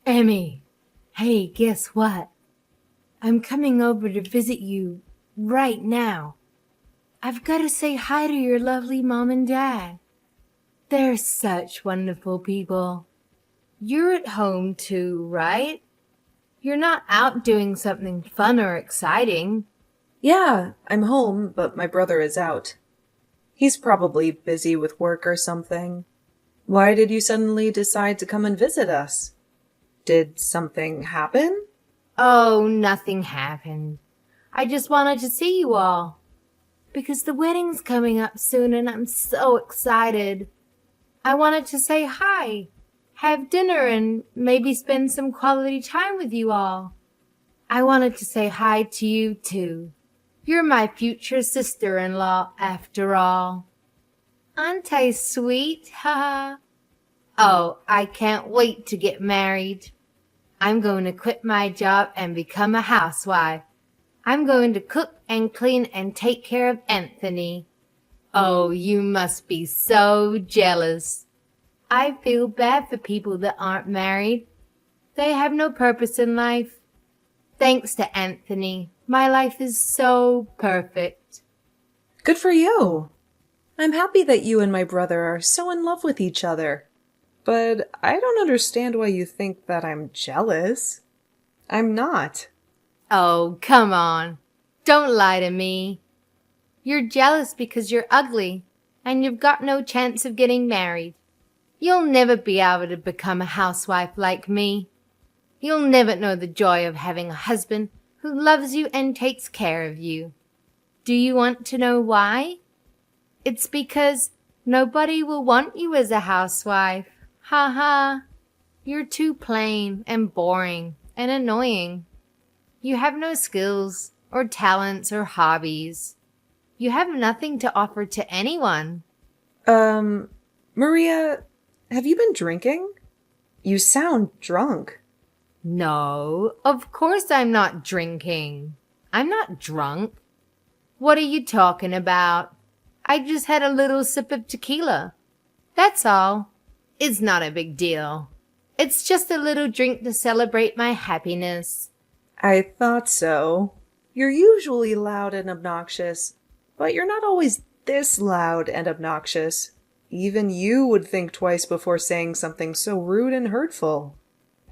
Emmy, hey, guess what? I'm coming over to visit you right now. I've got to say hi to your lovely mom and dad. They're such wonderful people. You're at home too, right? You're not out doing something fun or exciting. Yeah, I'm home, but my brother is out. He's probably busy with work or something. Why did you suddenly decide to come and visit us? Did something happen? Oh, nothing happened. I just wanted to see you all. Because the wedding's coming up soon and I'm so excited. I wanted to say hi, have dinner, and maybe spend some quality time with you all. I wanted to say hi to you too. You're my future sister-in-law after all. Aren't I sweet? Ha! Oh, I can't wait to get married. I'm going to quit my job and become a housewife. I'm going to cook and clean and take care of Anthony. Oh, you must be so jealous. I feel bad for people that aren't married. They have no purpose in life. Thanks to Anthony, my life is so perfect. Good for you. I'm happy that you and my brother are so in love with each other. But I don't understand why you think that I'm jealous. I'm not. Oh, come on. Don't lie to me. You're jealous because you're ugly and you've got no chance of getting married. You'll never be able to become a housewife like me. You'll never know the joy of having a husband who loves you and takes care of you. Do you want to know why? It's because nobody will want you as a housewife. Ha ha. You're too plain and boring and annoying. You have no skills or talents or hobbies. You have nothing to offer to anyone. Maria, have you been drinking? You sound drunk. No, of course I'm not drinking. I'm not drunk. What are you talking about? I just had a little sip of tequila. That's all. It's not a big deal. It's just a little drink to celebrate my happiness. I thought so. You're usually loud and obnoxious, but you're not always this loud and obnoxious. Even you would think twice before saying something so rude and hurtful.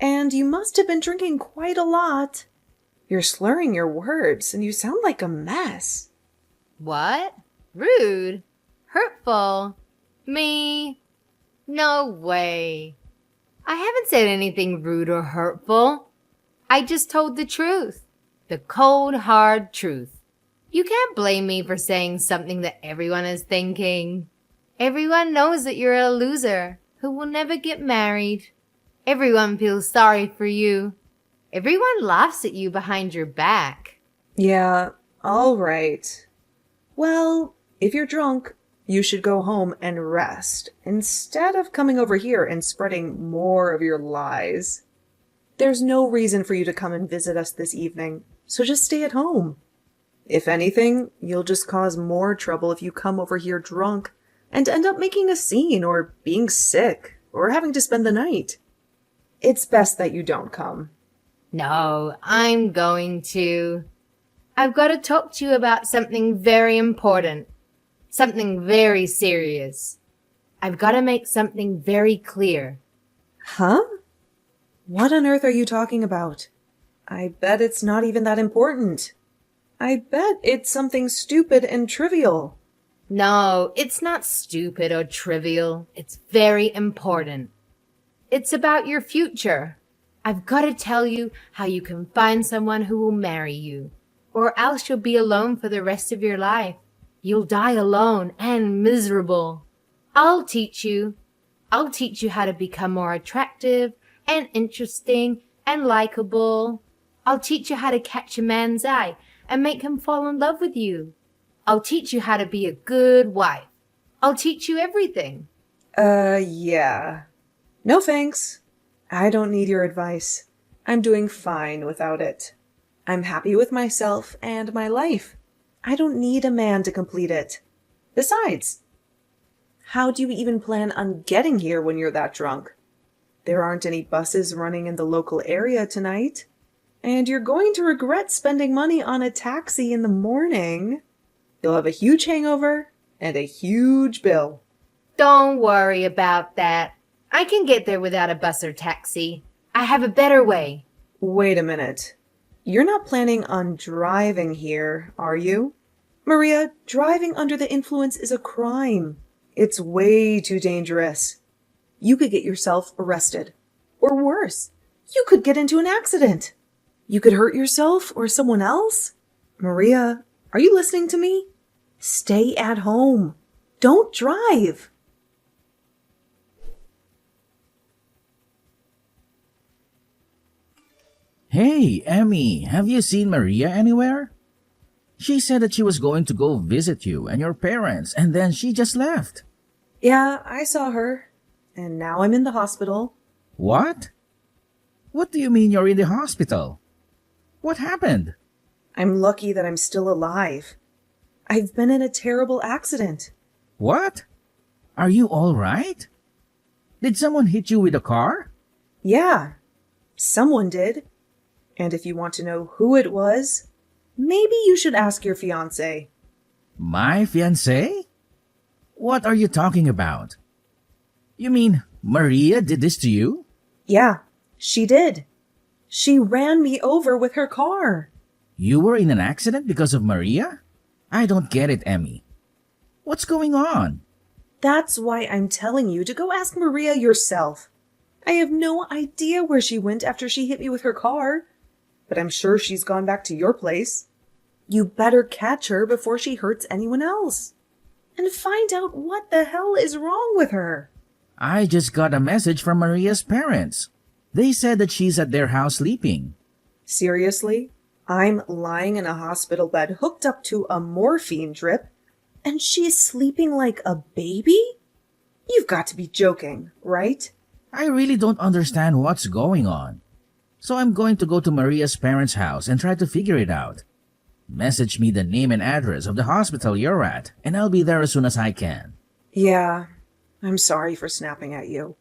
And you must have been drinking quite a lot. You're slurring your words, and you sound like a mess. What? Rude? Hurtful? Me? No way. I haven't said anything rude or hurtful. I just told the truth. The cold, hard truth. You can't blame me for saying something that everyone is thinking. Everyone knows that you're a loser who will never get married. Everyone feels sorry for you. Everyone laughs at you behind your back. Yeah, all right. Well, if you're drunk, you should go home and rest instead of coming over here and spreading more of your lies. There's no reason for you to come and visit us this evening, so just stay at home. If anything, you'll just cause more trouble if you come over here drunk and end up making a scene or being sick or having to spend the night. It's best that you don't come. No, I'm going to. I've got to talk to you about something very important. Something very serious. I've got to make something very clear. Huh? What on earth are you talking about? I bet it's not even that important. I bet it's something stupid and trivial. No, it's not stupid or trivial. It's very important. It's about your future. I've got to tell you how you can find someone who will marry you, or else you'll be alone for the rest of your life. You'll die alone and miserable. I'll teach you. I'll teach you how to become more attractive and interesting and likable. I'll teach you how to catch a man's eye and make him fall in love with you. I'll teach you how to be a good wife. I'll teach you everything. Yeah. No thanks. I don't need your advice. I'm doing fine without it. I'm happy with myself and my life. I don't need a man to complete it. Besides, how do you even plan on getting here when you're that drunk? There aren't any buses running in the local area tonight. And you're going to regret spending money on a taxi in the morning. You'll have a huge hangover and a huge bill. Don't worry about that. I can get there without a bus or taxi. I have a better way. Wait a minute. You're not planning on driving here, are you? Maria, driving under the influence is a crime. It's way too dangerous. You could get yourself arrested. Or worse, you could get into an accident. You could hurt yourself or someone else. Maria, are you listening to me? Stay at home. Don't drive. Hey, Emmy, have you seen Maria anywhere? She said that she was going to go visit you and your parents, and then she just left. Yeah, I saw her. And now I'm in the hospital. What? What do you mean you're in the hospital? What happened? I'm lucky that I'm still alive. I've been in a terrible accident. What? Are you all right? Did someone hit you with a car? Yeah, someone did. And if you want to know who it was, maybe you should ask your fiancé. My fiancé? What are you talking about? You mean Maria did this to you? Yeah, she did. She ran me over with her car. You were in an accident because of Maria? I don't get it, Emmy. What's going on? That's why I'm telling you to go ask Maria yourself. I have no idea where she went after she hit me with her car, but I'm sure she's gone back to your place. You better catch her before she hurts anyone else. And find out what the hell is wrong with her. I just got a message from Maria's parents. They said that she's at their house sleeping. Seriously? I'm lying in a hospital bed hooked up to a morphine drip, and she's sleeping like a baby? You've got to be joking, right? I really don't understand what's going on. So I'm going to go to Maria's parents' house and try to figure it out. Message me the name and address of the hospital you're at, and I'll be there as soon as I can. Yeah, I'm sorry for snapping at you.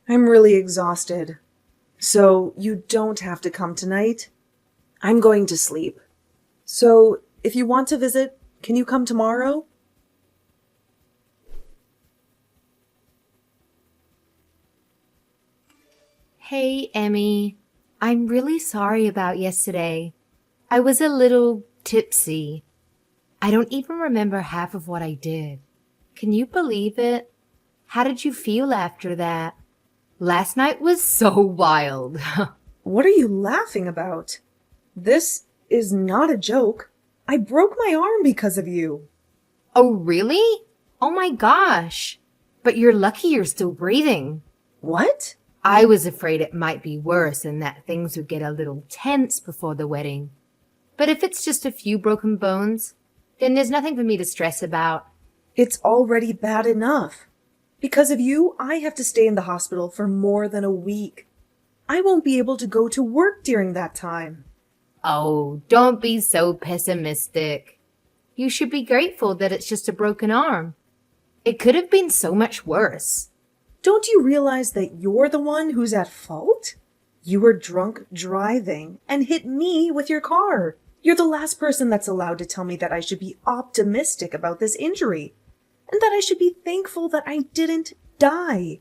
I'm really exhausted. So you don't have to come tonight. I'm going to sleep. So if you want to visit, can you come tomorrow? Hey, Emmy. I'm really sorry about yesterday. I was a little tipsy. I don't even remember half of what I did. Can you believe it? How did you feel after that? Last night was so wild. What are you laughing about? This is not a joke. I broke my arm because of you. Oh, really? Oh my gosh. But you're lucky you're still breathing. What? I was afraid it might be worse and that things would get a little tense before the wedding. But if it's just a few broken bones, then there's nothing for me to stress about. It's already bad enough. Because of you, I have to stay in the hospital for more than a week. I won't be able to go to work during that time. Oh, don't be so pessimistic. You should be grateful that it's just a broken arm. It could have been so much worse. Don't you realize that you're the one who's at fault? You were drunk driving and hit me with your car. You're the last person that's allowed to tell me that I should be optimistic about this injury and that I should be thankful that I didn't die.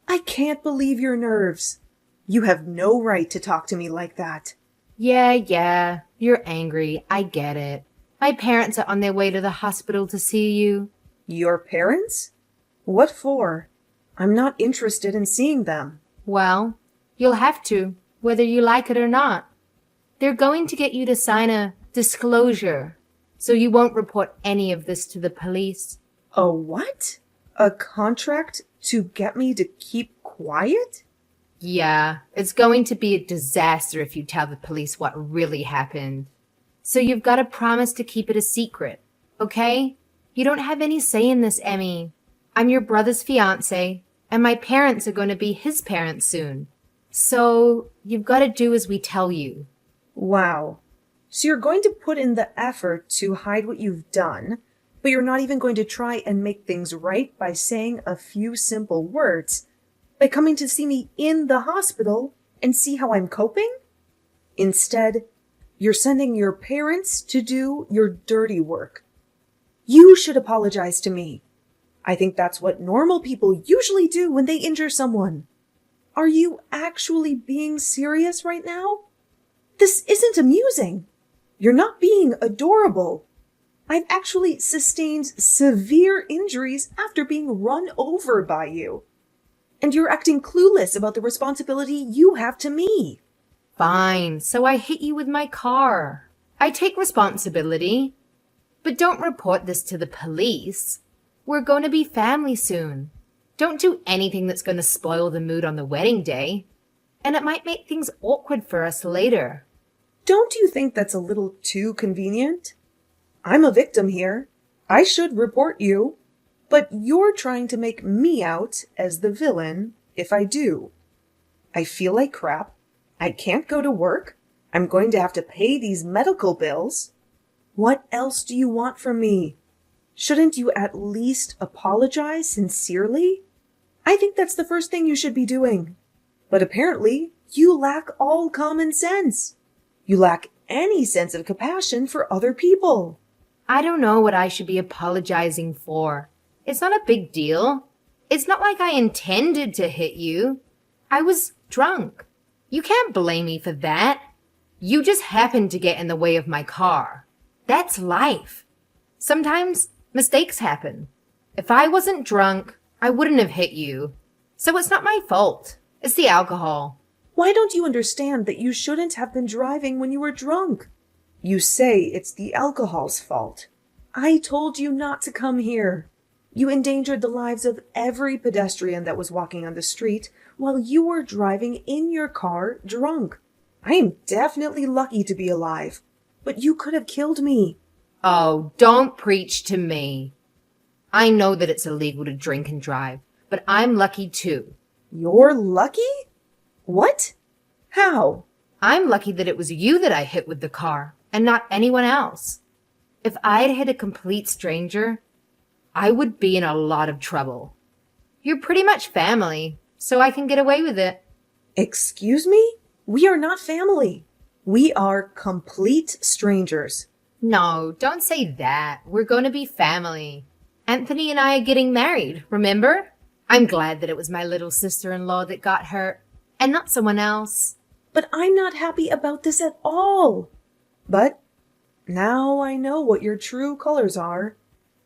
I can't believe your nerves. You have no right to talk to me like that. Yeah, you're angry. I get it. My parents are on their way to the hospital to see you. Your parents? What for? I'm not interested in seeing them. Well, you'll have to, whether you like it or not. They're going to get you to sign a disclosure, so you won't report any of this to the police. A what? A contract to get me to keep quiet? Yeah, it's going to be a disaster if you tell the police what really happened. So you've got to promise to keep it a secret, okay? You don't have any say in this, Emmy. I'm your brother's fiancé, and my parents are going to be his parents soon. So you've got to do as we tell you. Wow. So you're going to put in the effort to hide what you've done, but you're not even going to try and make things right by saying a few simple words. by coming to see me in the hospital and see how I'm coping? Instead, you're sending your parents to do your dirty work. You should apologize to me. I think that's what normal people usually do when they injure someone. Are you actually being serious right now? This isn't amusing. You're not being adorable. I've actually sustained severe injuries after being run over by you. And you're acting clueless about the responsibility you have to me. Fine, so I hit you with my car. I take responsibility. But don't report this to the police. We're going to be family soon. Don't do anything that's going to spoil the mood on the wedding day. And it might make things awkward for us later. Don't you think that's a little too convenient? I'm a victim here. I should report you. But you're trying to make me out as the villain if I do. I feel like crap. I can't go to work. I'm going to have to pay these medical bills. What else do you want from me? Shouldn't you at least apologize sincerely? I think that's the first thing you should be doing. But apparently, you lack all common sense. You lack any sense of compassion for other people. I don't know what I should be apologizing for. It's not a big deal. It's not like I intended to hit you. I was drunk. You can't blame me for that. You just happened to get in the way of my car. That's life. Sometimes mistakes happen. If I wasn't drunk, I wouldn't have hit you. So it's not my fault. It's the alcohol. Why don't you understand that you shouldn't have been driving when you were drunk? You say it's the alcohol's fault. I told you not to come here. You endangered the lives of every pedestrian that was walking on the street while you were driving in your car drunk. I am definitely lucky to be alive, but you could have killed me. Oh, don't preach to me. I know that it's illegal to drink and drive, but I'm lucky too. You're lucky? What? How? I'm lucky that it was you that I hit with the car and not anyone else. If I'd hit a complete stranger, I would be in a lot of trouble. You're pretty much family, so I can get away with it. Excuse me? We are not family. We are complete strangers. No, don't say that. We're going to be family. Anthony and I are getting married, remember? I'm glad that it was my little sister-in-law that got hurt and not someone else. But I'm not happy about this at all. But now I know what your true colors are.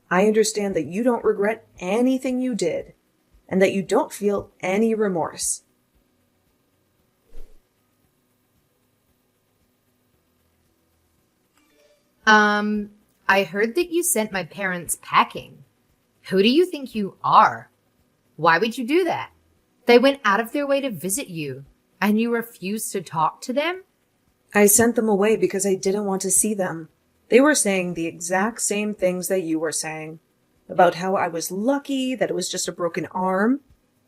I understand that you don't regret anything you did and that you don't feel any remorse. I heard that you sent my parents packing. Who do you think you are? Why would you do that? They went out of their way to visit you, and you refused to talk to them? I sent them away because I didn't want to see them. They were saying the exact same things that you were saying. About how I was lucky, that it was just a broken arm,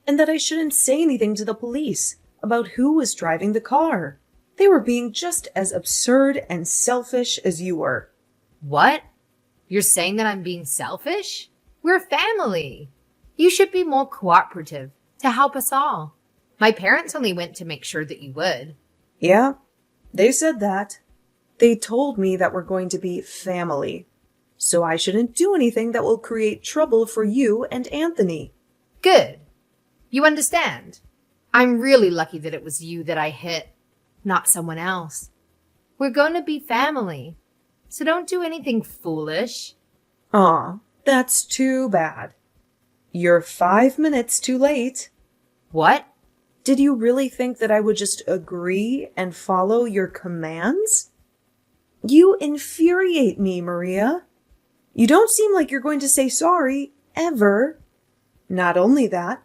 and that I shouldn't say anything to the police about who was driving the car. They were being just as absurd and selfish as you were. What? You're saying that I'm being selfish? We're family. You should be more cooperative to help us all. My parents only went to make sure that you would. Yeah, they said that. They told me that we're going to be family, so I shouldn't do anything that will create trouble for you and Anthony. Good. You understand? I'm really lucky that it was you that I hit, not someone else. We're going to be family, so don't do anything foolish. Aw, that's too bad. You're 5 minutes too late. What? Did you really think that I would just agree and follow your commands? You infuriate me, Maria. You don't seem like you're going to say sorry, ever. Not only that,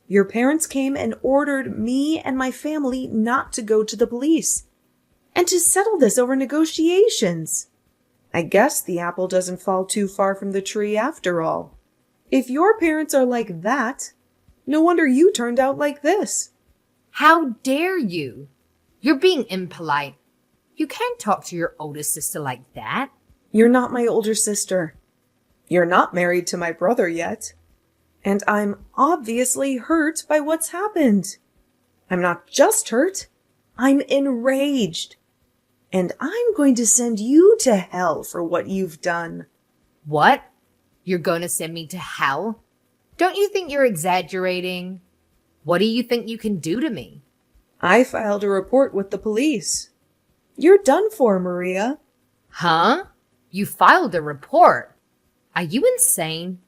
your parents came and ordered me and my family not to go to the police, and to settle this over negotiations. I guess the apple doesn't fall too far from the tree after all. If your parents are like that, no wonder you turned out like this. How dare you? You're being impolite. You can't talk to your older sister like that. You're not my older sister. You're not married to my brother yet. And I'm obviously hurt by what's happened. I'm not just hurt, I'm enraged. And I'm going to send you to hell for what you've done. What? You're going to send me to hell? Don't you think you're exaggerating? What do you think you can do to me? I filed a report with the police. You're done for, Maria. Huh? You filed a report? Are you insane?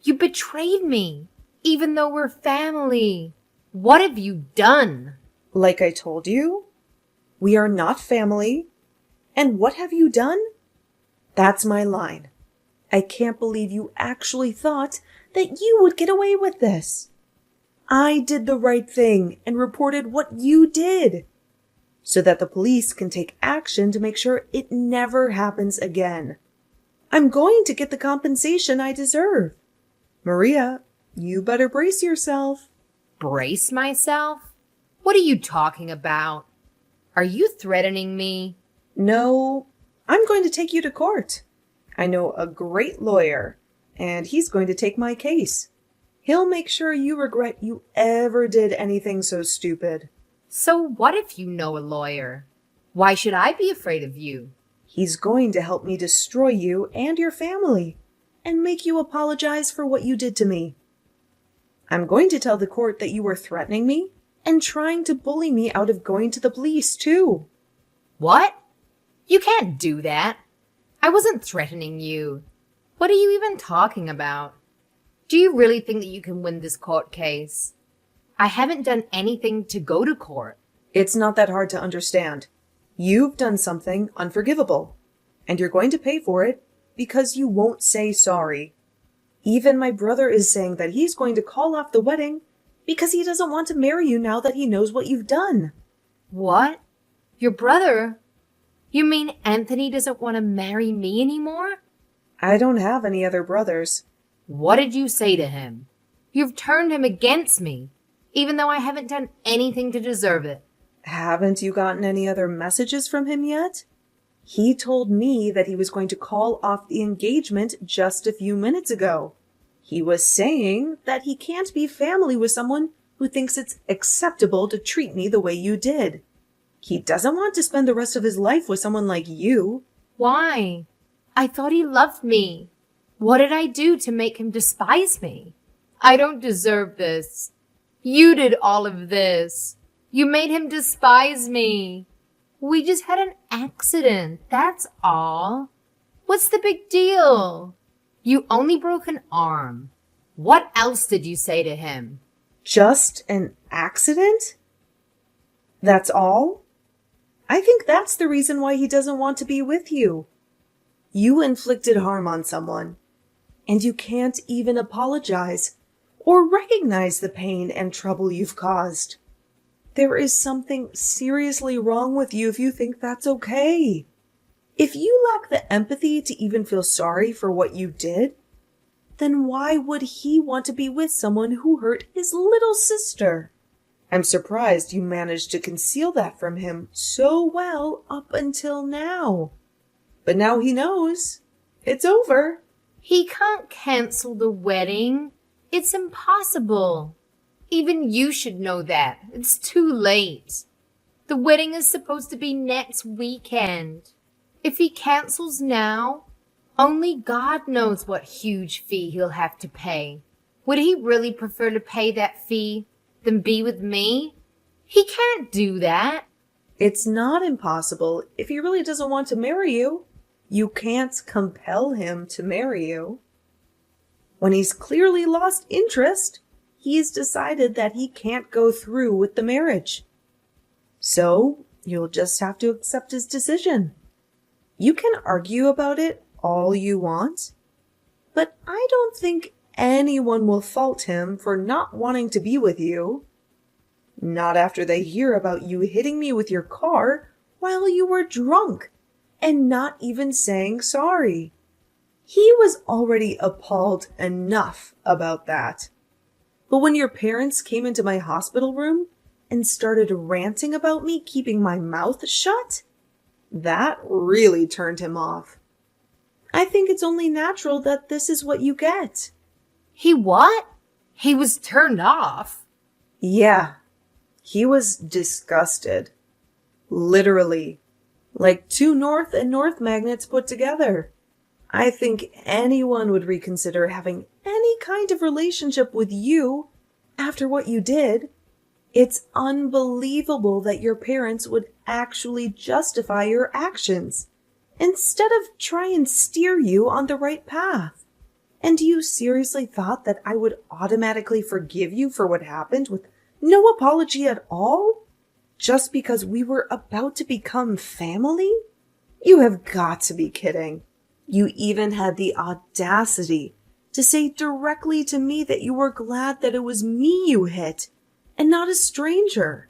You betrayed me, even though we're family. What have you done? Like I told you, we are not family. And what have you done? That's my line. I can't believe you actually thought that you would get away with this. I did the right thing and reported what you did, so that the police can take action to make sure it never happens again. I'm going to get the compensation I deserve. Maria, you better brace yourself. Brace myself? What are you talking about? Are you threatening me? No, I'm going to take you to court. I know a great lawyer, and he's going to take my case. He'll make sure you regret you ever did anything so stupid. So what if you know a lawyer? Why should I be afraid of you? He's going to help me destroy you and your family, and make you apologize for what you did to me. I'm going to tell the court that you were threatening me and trying to bully me out of going to the police, too. What? You can't do that. I wasn't threatening you. What are you even talking about? Do you really think that you can win this court case? I haven't done anything to go to court. It's not that hard to understand. You've done something unforgivable, and you're going to pay for it because you won't say sorry. Even my brother is saying that he's going to call off the wedding because he doesn't want to marry you now that he knows what you've done. What? Your brother? You mean Anthony doesn't want to marry me anymore? I don't have any other brothers. What did you say to him? You've turned him against me, even though I haven't done anything to deserve it. Haven't you gotten any other messages from him yet? He told me that he was going to call off the engagement just a few minutes ago. He was saying that he can't be family with someone who thinks it's acceptable to treat me the way you did. He doesn't want to spend the rest of his life with someone like you. Why? I thought he loved me. What did I do to make him despise me? I don't deserve this. You did all of this. You made him despise me. We just had an accident, that's all. What's the big deal? You only broke an arm. What else did you say to him? Just an accident? That's all? I think that's the reason why he doesn't want to be with you. You inflicted harm on someone, and you can't even apologize or recognize the pain and trouble you've caused. There is something seriously wrong with you if you think that's okay. If you lack the empathy to even feel sorry for what you did, then why would he want to be with someone who hurt his little sister? I'm surprised you managed to conceal that from him so well up until now. But now he knows. It's over. He can't cancel the wedding. It's impossible. Even you should know that. It's too late. The wedding is supposed to be next weekend. If he cancels now, only God knows what huge fee he'll have to pay. Would he really prefer to pay that fee than be with me? He can't do that. It's not impossible if he really doesn't want to marry you. You can't compel him to marry you. When he's clearly lost interest, he's decided that he can't go through with the marriage. So, you'll just have to accept his decision. You can argue about it all you want, but I don't think anyone will fault him for not wanting to be with you. Not after they hear about you hitting me with your car while you were drunk and not even saying sorry. He was already appalled enough about that. But when your parents came into my hospital room and started ranting about me keeping my mouth shut, that really turned him off. I think it's only natural that this is what you get. He what? He was turned off. Yeah, he was disgusted. Literally. Like two north and north magnets put together. I think anyone would reconsider having any kind of relationship with you after what you did. It's unbelievable that your parents would actually justify your actions instead of try and steer you on the right path. And you seriously thought that I would automatically forgive you for what happened with no apology at all? Just because we were about to become family? You have got to be kidding. You even had the audacity to say directly to me that you were glad that it was me you hit and not a stranger.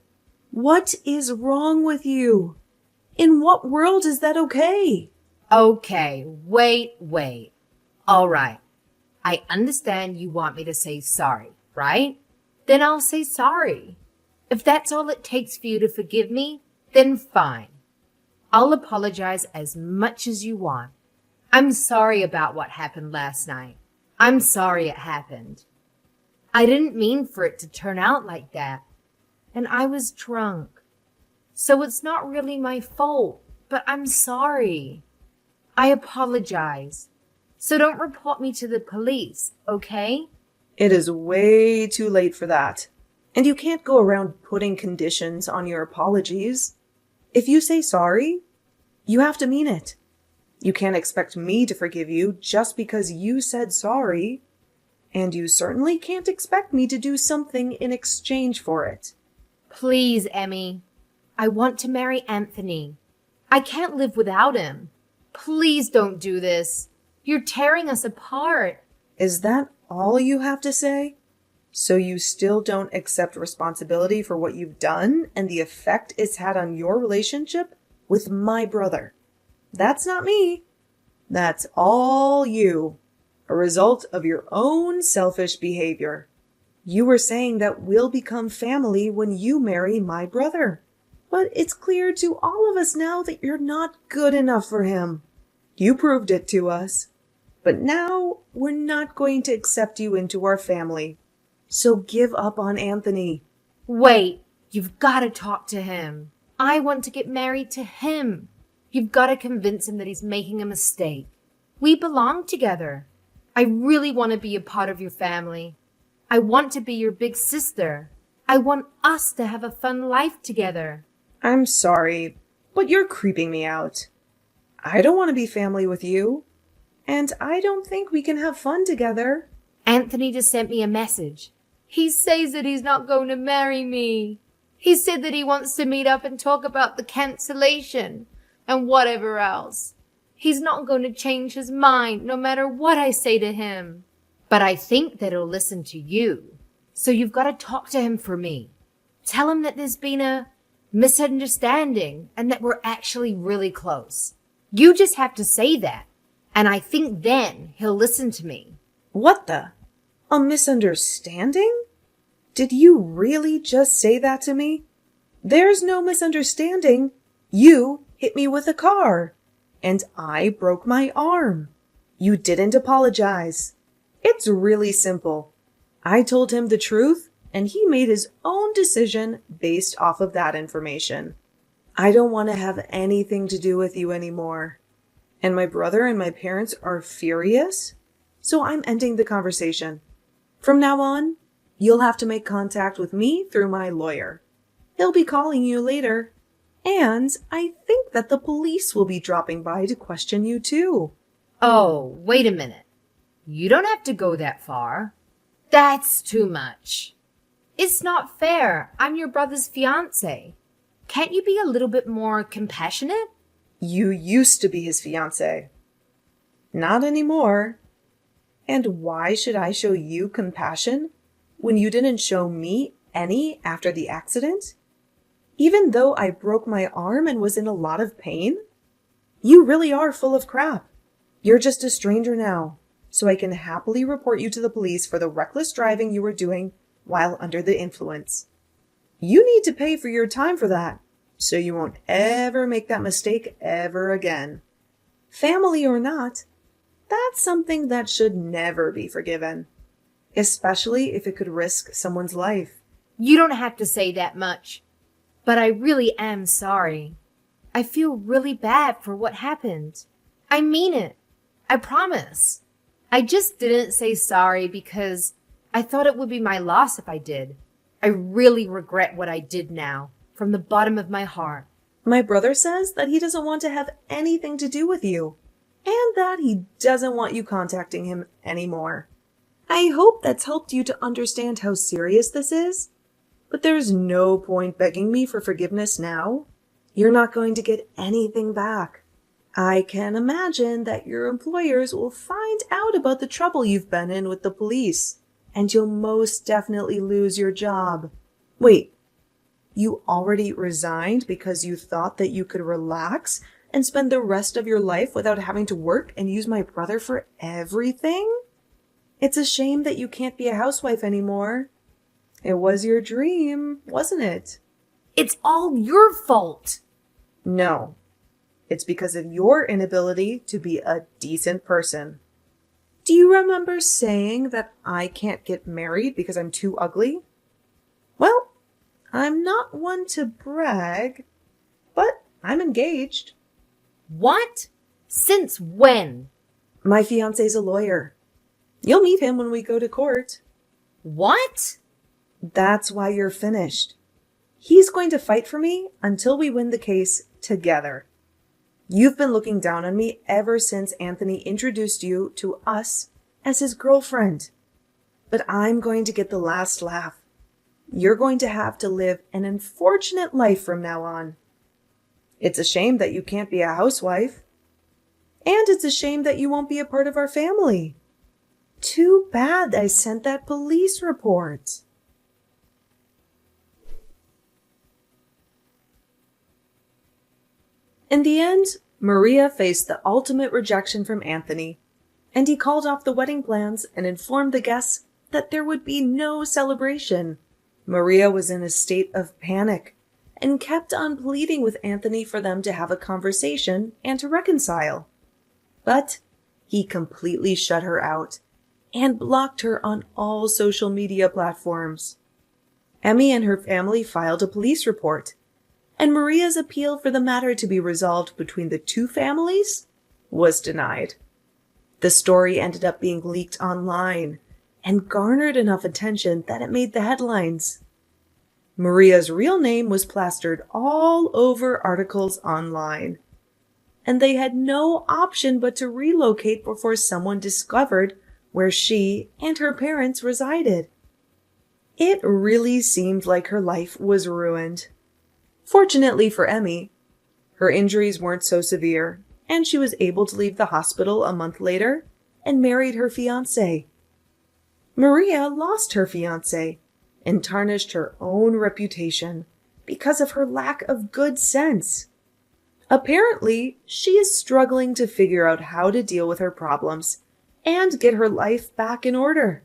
What is wrong with you? In what world is that okay? Okay, wait. All right. I understand you want me to say sorry, right? Then I'll say sorry. If that's all it takes for you to forgive me, then fine. I'll apologize as much as you want. I'm sorry about what happened last night. I'm sorry it happened. I didn't mean for it to turn out like that. And I was drunk. So it's not really my fault, but I'm sorry. I apologize. So don't report me to the police, okay? It is way too late for that. And you can't go around putting conditions on your apologies. If you say sorry, you have to mean it. You can't expect me to forgive you just because you said sorry. And you certainly can't expect me to do something in exchange for it. Please, Emmy. I want to marry Anthony. I can't live without him. Please don't do this. You're tearing us apart. Is that all you have to say? So you still don't accept responsibility for what you've done and the effect it's had on your relationship with my brother? That's not me. That's all you. A result of your own selfish behavior. You were saying that we'll become family when you marry my brother. But it's clear to all of us now that you're not good enough for him. You proved it to us. But now we're not going to accept you into our family. So give up on Anthony. Wait, you've got to talk to him. I want to get married to him. You've got to convince him that he's making a mistake. We belong together. I really want to be a part of your family. I want to be your big sister. I want us to have a fun life together. I'm sorry, but you're creeping me out. I don't want to be family with you. And I don't think we can have fun together. Anthony just sent me a message. He says that he's not going to marry me. He said that he wants to meet up and talk about the cancellation and whatever else. He's not going to change his mind no matter what I say to him. But I think that he'll listen to you. So you've got to talk to him for me. Tell him that there's been a misunderstanding and that we're actually really close. You just have to say that. And I think then he'll listen to me. What the? A misunderstanding? Did you really just say that to me? There's no misunderstanding. You hit me with a car. And I broke my arm. You didn't apologize. It's really simple. I told him the truth, and he made his own decision based off of that information. I don't want to have anything to do with you anymore. And my brother and my parents are furious, so I'm ending the conversation. From now on, you'll have to make contact with me through my lawyer. He'll be calling you later. And I think that the police will be dropping by to question you too. Oh, wait a minute. You don't have to go that far. That's too much. It's not fair. I'm your brother's fiancé. Can't you be a little bit more compassionate? You used to be his fiancé. Not anymore. And why should I show you compassion when you didn't show me any after the accident? Even though I broke my arm and was in a lot of pain? You really are full of crap. You're just a stranger now, so I can happily report you to the police for the reckless driving you were doing while under the influence. You need to pay for your time for that, so you won't ever make that mistake ever again. Family or not, that's something that should never be forgiven. especially if it could risk someone's life. You don't have to say that much, but I really am sorry. I feel really bad for what happened. I mean it. I promise. I just didn't say sorry because I thought it would be my loss if I did. I really regret what I did now, from the bottom of my heart. My brother says that he doesn't want to have anything to do with you, and that he doesn't want you contacting him anymore. I hope that's helped you to understand how serious this is, but there's no point begging me for forgiveness now. You're not going to get anything back. I can imagine that your employers will find out about the trouble you've been in with the police, and you'll most definitely lose your job. Wait, you already resigned because you thought that you could relax and spend the rest of your life without having to work and use my brother for everything? It's a shame that you can't be a housewife anymore. It was your dream, wasn't it? It's all your fault. No. It's because of your inability to be a decent person. Do you remember saying that I can't get married because I'm too ugly? Well, I'm not one to brag, but I'm engaged. What? Since when? My fiancé's a lawyer. You'll meet him when we go to court. What? That's why you're finished. He's going to fight for me until we win the case together. You've been looking down on me ever since Anthony introduced you to us as his girlfriend. But I'm going to get the last laugh. You're going to have to live an unfortunate life from now on. It's a shame that you can't be a housewife. And it's a shame that you won't be a part of our family. Too bad I sent that police report. In the end, Maria faced the ultimate rejection from Anthony, and he called off the wedding plans and informed the guests that there would be no celebration. Maria was in a state of panic and kept on pleading with Anthony for them to have a conversation and to reconcile. But he completely shut her out and blocked her on all social media platforms. Emmy and her family filed a police report, and Maria's appeal for the matter to be resolved between the two families was denied. The story ended up being leaked online and garnered enough attention that it made the headlines. Maria's real name was plastered all over articles online, and they had no option but to relocate before someone discovered where she and her parents resided. It really seemed like her life was ruined. Fortunately for Emmy, her injuries weren't so severe, and she was able to leave the hospital a month later and married her fiancé. Maria lost her fiancé and tarnished her own reputation because of her lack of good sense. Apparently, she is struggling to figure out how to deal with her problems and get her life back in order.